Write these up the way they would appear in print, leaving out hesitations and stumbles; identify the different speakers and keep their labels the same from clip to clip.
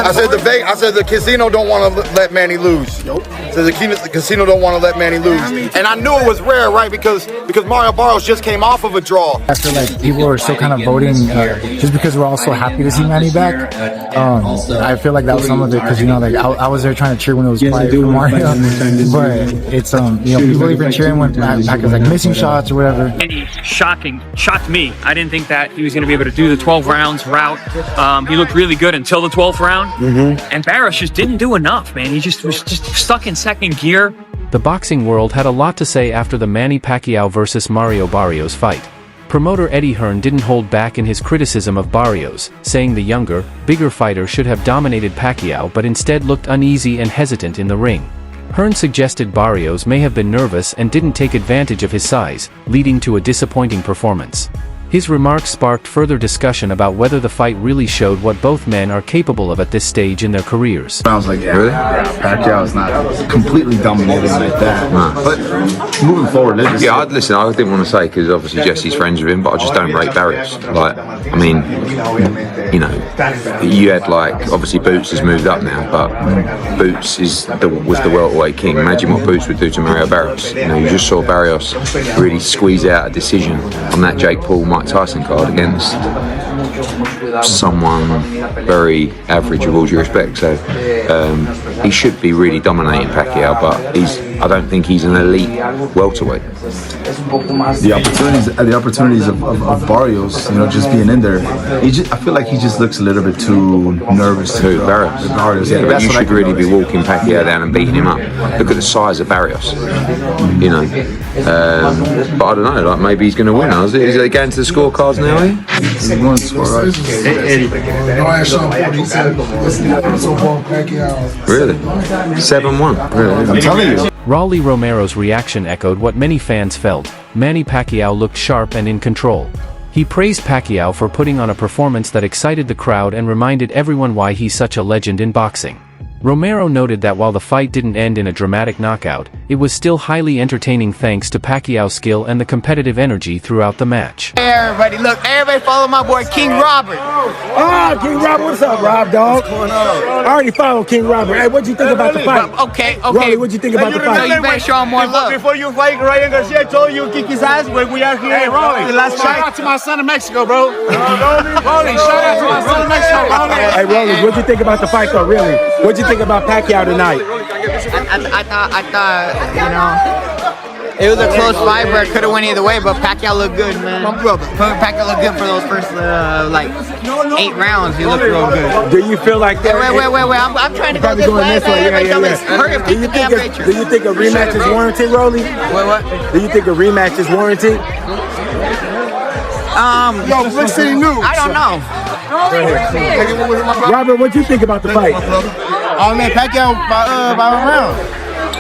Speaker 1: I said the casino don't want to let Manny lose. Nope. So the casino don't want to let Manny lose. And I knew it was rare, right? Because Mario Barrios just came off of a draw.
Speaker 2: I feel like people are still kind of voting just because we're all so happy to see Manny back. I feel like that was some of it because like I was there trying to cheer when it was quiet for Mario, but it's people even cheering when Pac was like missing shots or whatever.
Speaker 3: Manny shocked me. I didn't think that he was going to be able to do the 12 rounds route. He looked really good until the 12th round, and Barrios just didn't do enough, man. He was just stuck in second gear.
Speaker 4: The boxing world had a lot to say after the Manny Pacquiao versus Mario Barrios fight. Promoter Eddie Hearn didn't hold back in his criticism of Barrios, saying the younger, bigger fighter should have dominated Pacquiao but instead looked uneasy and hesitant in the ring. Hearn suggested Barrios may have been nervous and didn't take advantage of his size, leading to a disappointing performance. His remarks sparked further discussion about whether the fight really showed what both men are capable of at this stage in their careers.
Speaker 5: I was like, really? Pacquiao is not completely dominating like that. But moving forward,
Speaker 6: yeah, I didn't want to say because obviously Jesse's friends with him, but I just don't rate Barrios. Like, I mean, you had obviously Boots has moved up now, but Boots was the welterweight king. Imagine what Boots would do to Mario Barrios. You just saw Barrios really squeeze out a decision on that Jake Paul Mike Tyson card against someone very average with all due respect. So he should be really dominating Pacquiao, but I don't think he's an elite welterweight.
Speaker 5: The opportunities of Barrios, just being in there, I feel like he just looks a little bit too nervous.
Speaker 6: Barrios, yeah, but you should really be walking Pacquiao down and beating him up. Look at the size of Barrios, but I don't know, maybe he's going to win. Is they going to the scorecards now?
Speaker 5: He's going to score, right?
Speaker 6: Really? 7-1? Really?
Speaker 5: I'm telling you.
Speaker 4: Raul Romero's reaction echoed what many fans felt. Manny Pacquiao looked sharp and in control. He praised Pacquiao for putting on a performance that excited the crowd and reminded everyone why he's such a legend in boxing. Romero noted that while the fight didn't end in a dramatic knockout, it was still highly entertaining thanks to Pacquiao's skill and the competitive energy throughout the match.
Speaker 7: Hey everybody, look, everybody follow my boy King Robert.
Speaker 8: Oh, King Robert, what's up, Rob, dog? What's going on? I already followed King Robert. Hey, what'd you think about the fight?
Speaker 7: Okay.
Speaker 8: Robbie, what'd you think about the fight?
Speaker 7: You better show him more love.
Speaker 8: Before you fight Ryan Garcia, I told you to kick his ass, but we are here. Hey, Robbie, the last fight. Shout out to my son in Mexico, bro. Rolly, shout out to my son in Mexico, bro. Hey, Rolly, what'd you think about the fight, though, really? What'd you think about Pacquiao tonight?
Speaker 7: I thought, it was a close fight where it could have went either way, but Pacquiao looked good, man. Pacquiao looked good for those first 8 rounds. He looked real good.
Speaker 8: Do you feel like that?
Speaker 7: Wait. I'm trying to go this way.
Speaker 8: Do you think a rematch is warranted, Rolly?
Speaker 7: What?
Speaker 8: Do you think a rematch is warranted?
Speaker 7: I don't know.
Speaker 8: Robert, what do you think about the fight?
Speaker 5: Oh man, Pacquiao by a round.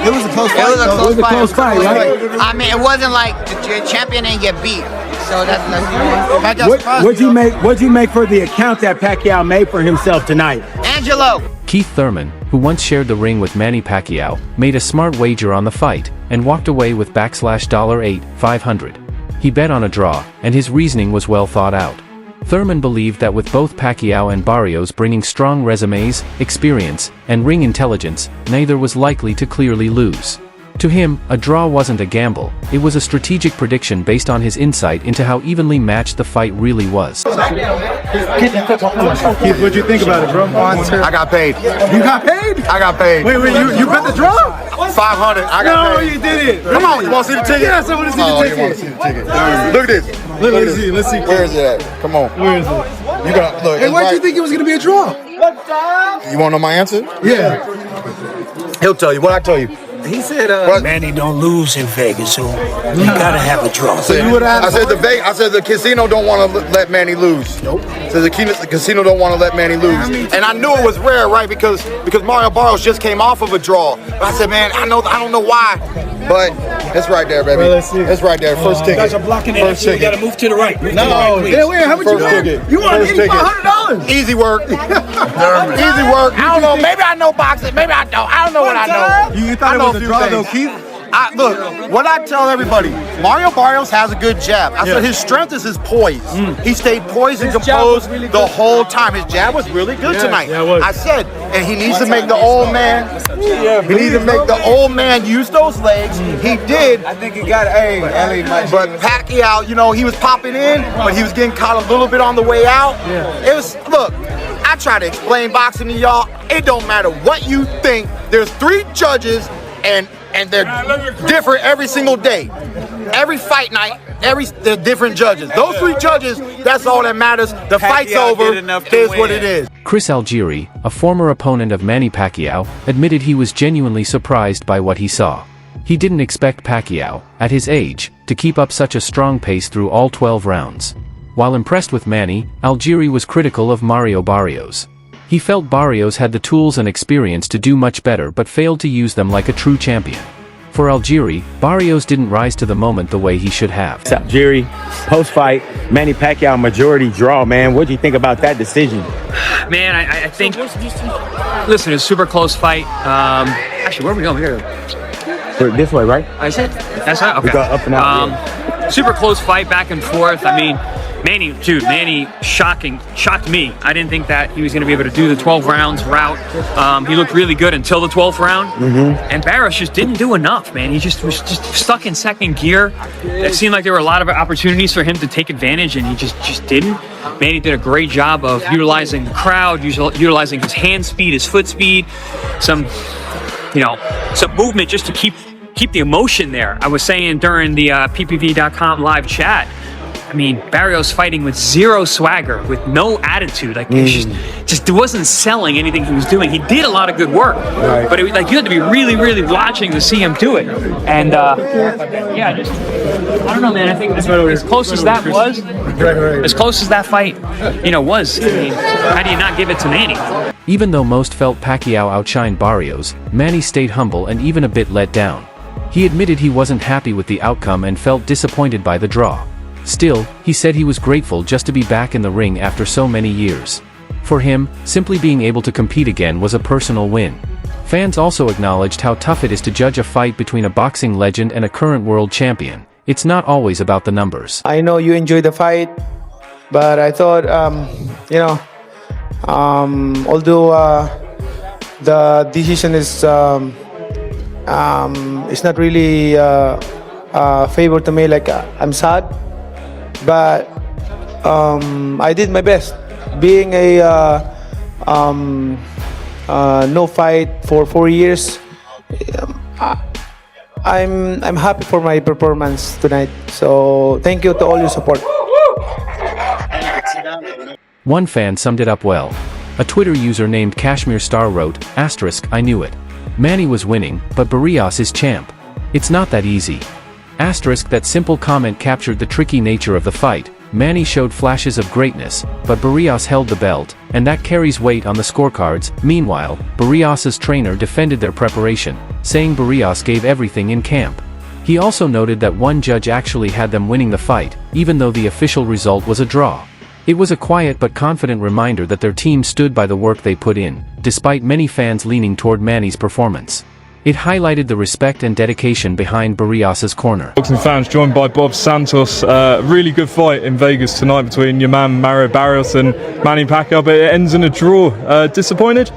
Speaker 5: It was a close fight.
Speaker 8: It was a close fight, right?
Speaker 7: I mean, it wasn't like the champion didn't get beat. So that's
Speaker 8: What'd you make for the account that Pacquiao made for himself tonight?
Speaker 7: Angelo.
Speaker 4: Keith Thurman, who once shared the ring with Manny Pacquiao, made a smart wager on the fight and walked away with $8,500. He bet on a draw, and his reasoning was well thought out. Thurman believed that with both Pacquiao and Barrios bringing strong resumes, experience, and ring intelligence, neither was likely to clearly lose. To him, a draw wasn't a gamble, it was a strategic prediction based on his insight into how evenly matched the fight really was.
Speaker 5: Keith, what'd you think about it, bro?
Speaker 1: I got paid.
Speaker 8: You got paid?
Speaker 1: I got paid.
Speaker 8: Wait, you bet the draw?
Speaker 1: 500. I got paid.
Speaker 8: No, you didn't.
Speaker 1: Come on, you want to see the ticket?
Speaker 8: Yes, I want to see the ticket.
Speaker 1: You want to see the ticket? Look at this.
Speaker 8: Let's see.
Speaker 1: Where is it at? Come on.
Speaker 8: Where is it?
Speaker 1: You got look.
Speaker 8: Hey, why did you think it was going to be a draw?
Speaker 1: You want to know my answer?
Speaker 8: Yeah.
Speaker 1: He'll tell you. What I tell you?
Speaker 8: He said,
Speaker 9: Manny don't lose in Vegas, so you gotta have a draw.
Speaker 1: I said the casino don't want to let Manny lose. Nope. So the casino don't want to let Manny lose. And I knew it was rare, right? Because Mario Barrios just came off of a draw. But I said, man, I don't know why, but it's right there, baby.
Speaker 8: Well, let's see.
Speaker 1: It's right there. First ticket.
Speaker 9: You guys are blocking it. You gotta move to the right.
Speaker 8: no, wait, how much you got? You want $8,500?
Speaker 1: Easy work. Easy work.
Speaker 7: I don't know. Maybe I know boxing. Maybe I don't. I don't know what I know.
Speaker 8: You thought it was a draw, though, Keith?
Speaker 1: Look, what I tell everybody, Mario Barrios has a good jab. I said his strength is his poise. He stayed poised and composed the whole time. His jab was really good tonight. I said, and he needs to make the old man. He needs to make the old man use those legs. He did.
Speaker 8: I think he got
Speaker 1: But Pacquiao, you know, he was popping in, but he was getting caught a little bit on the way out. It was, look, I try to explain boxing to y'all. It don't matter what you think. There's 3 judges, and they're different every single day. Every fight night, they're different judges. Those 3 judges, that's all that matters. The fight's over. Here's what it is.
Speaker 4: Chris Algieri, a former opponent of Manny Pacquiao, admitted he was genuinely surprised by what he saw. He didn't expect Pacquiao, at his age, to keep up such a strong pace through all 12 rounds. While impressed with Manny, Algieri was critical of Mario Barrios. He felt Barrios had the tools and experience to do much better but failed to use them like a true champion. For Algieri, Barrios didn't rise to the moment the way he should have.
Speaker 8: Algieri, post-fight, Manny Pacquiao majority draw, man. What do you think about that decision?
Speaker 3: Man, I think, listen, it's a super close fight. Actually, where are we going?
Speaker 8: This way, right?
Speaker 3: I said, that's right, okay.
Speaker 8: We got up and out.
Speaker 3: Super close fight, back and forth. I mean, Manny shocked me. I didn't think that he was going to be able to do the 12 rounds route. He looked really good until the 12th round. And Barrios just didn't do enough, man. He just was stuck in second gear. It seemed like there were a lot of opportunities for him to take advantage, and he just didn't. Manny did a great job of utilizing the crowd, utilizing his hand speed, his foot speed, some movement just to keep the emotion there. I was saying during the PPV.com live chat, I mean, Barrios fighting with zero swagger, with no attitude. Like, just wasn't selling anything he was doing. He did a lot of good work, but you had to be really, really watching to see him do it. And I don't know, man. I think as close as that was, as close as that fight, was. I mean, how do you not give it to Manny?
Speaker 4: Even though most felt Pacquiao outshined Barrios, Manny stayed humble and even a bit let down. He admitted he wasn't happy with the outcome and felt disappointed by the draw. Still, he said he was grateful just to be back in the ring after so many years. For him, simply being able to compete again was a personal win. Fans also acknowledged how tough it is to judge a fight between a boxing legend and a current world champion. It's not always about the numbers.
Speaker 10: I know you enjoyed the fight, but I thought, although the decision is not really favor to me, like I'm sad. But I did my best. Being a no fight for 4 years, I'm happy for my performance tonight. So thank you to all your support.
Speaker 4: One fan summed it up well. A Twitter user named Kashmir Star wrote, *, I knew it. Manny was winning, but Barrios is champ. It's not that easy. *, that simple comment captured the tricky nature of the fight. Manny showed flashes of greatness, but Barrios held the belt, and that carries weight on the scorecards. Meanwhile, Barrios's trainer defended their preparation, saying Barrios gave everything in camp. He also noted that one judge actually had them winning the fight, even though the official result was a draw. It was a quiet but confident reminder that their team stood by the work they put in, despite many fans leaning toward Manny's performance. It highlighted the respect and dedication behind Barrios's corner.
Speaker 11: Boxing fans joined by Bob Santos. Really good fight in Vegas tonight between your man Mario Barrios and Manny Pacquiao, but it ends in a draw. Disappointed?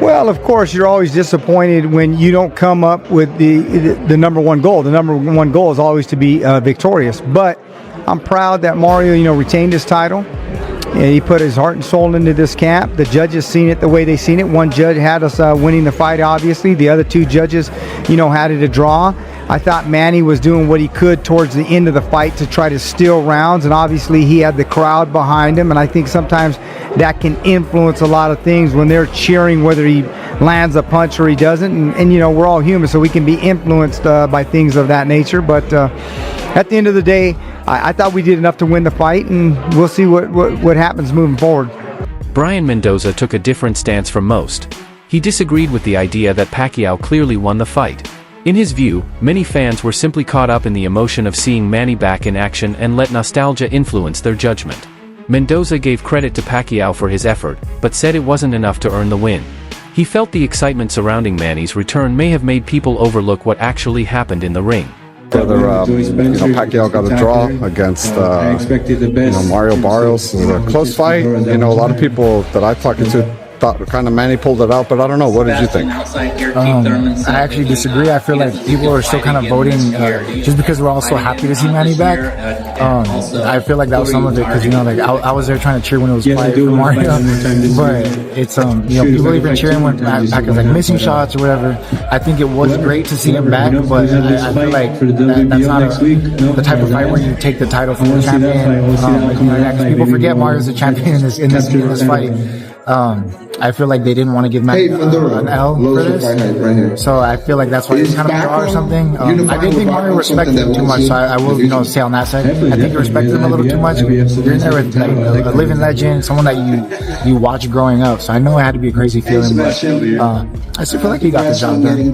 Speaker 12: Well, of course, you're always disappointed when you don't come up with the number one goal. The number one goal is always to be victorious. But I'm proud that Mario, retained his title. And he put his heart and soul into this camp. The judges seen it the way they seen it. One judge had us winning the fight, obviously. The other 2 judges, had it a draw. I thought Manny was doing what he could towards the end of the fight to try to steal rounds, and obviously he had the crowd behind him, and I think sometimes that can influence a lot of things when they're cheering whether he lands a punch or he doesn't, and we're all human, so we can be influenced by things of that nature, but at the end of the day, I thought we did enough to win the fight, and we'll see what happens moving forward.
Speaker 4: Brian Mendoza took a different stance from most. He disagreed with the idea that Pacquiao clearly won the fight. In his view, many fans were simply caught up in the emotion of seeing Manny back in action and let nostalgia influence their judgment. Mendoza gave credit to Pacquiao for his effort, but said it wasn't enough to earn the win. He felt the excitement surrounding Manny's return may have made people overlook what actually happened in the ring.
Speaker 13: Whether Pacquiao got a draw against Mario Barrios. It was a close fight. A lot of people that I talked to thought kind of Manny pulled it out, but I don't know. What did you think?
Speaker 2: I actually disagree. I feel like people are still kind of voting just because we're all so happy to see Manny back. I feel like that was some of it because I was there trying to cheer when it was quiet for Mario, but it's people even cheering when Pacquiao's like missing shots or whatever. I think it was great to see him back, but I feel like that's not the type of fight where you take the title from the champion. People forget Mario's the champion in this fight. I feel like they didn't want to give Manny an L for this, so I feel like that's why it's kind of a draw or something. I didn't think Mario respected him too much, so I will say on that side, I think he respected him a little too much. You're in there with a living legend, someone that you watch growing up, so I know it had to be a crazy feeling, but I still feel like he got the job done.